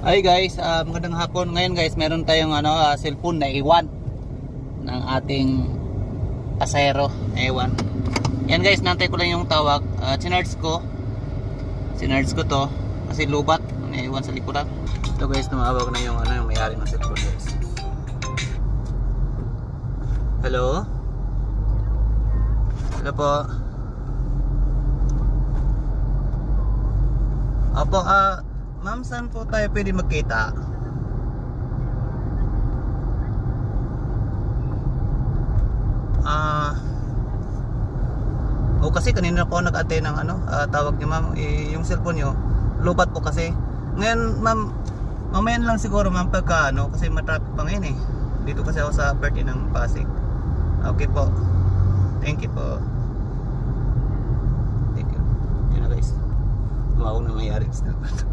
Hi guys, magandang hapon. Ngayon guys, meron tayong cellphone na iwan ng ating pasahero. Ewan. Yan guys, nantay ko lang yung tawag. Sinarge ko to kasi lubat, naiwan sa likuran. Ito guys, tumawag na yung yung may-ari ng cellphone guys. Hello? Hello po. Opo, ma'am, saan po tayo pwede magkita? Kasi kanina po nag-attend ng tawag niyo ma'am, yung cellphone niyo lubat po kasi. Ngayon ma'am, mamaya na lang siguro ma'am pagka kasi matraffic pa ngayon dito kasi ako sa party ng Pasig. Okay po, thank you po. Thank you. Yun na guys, tumawag na mayari sa cellphone.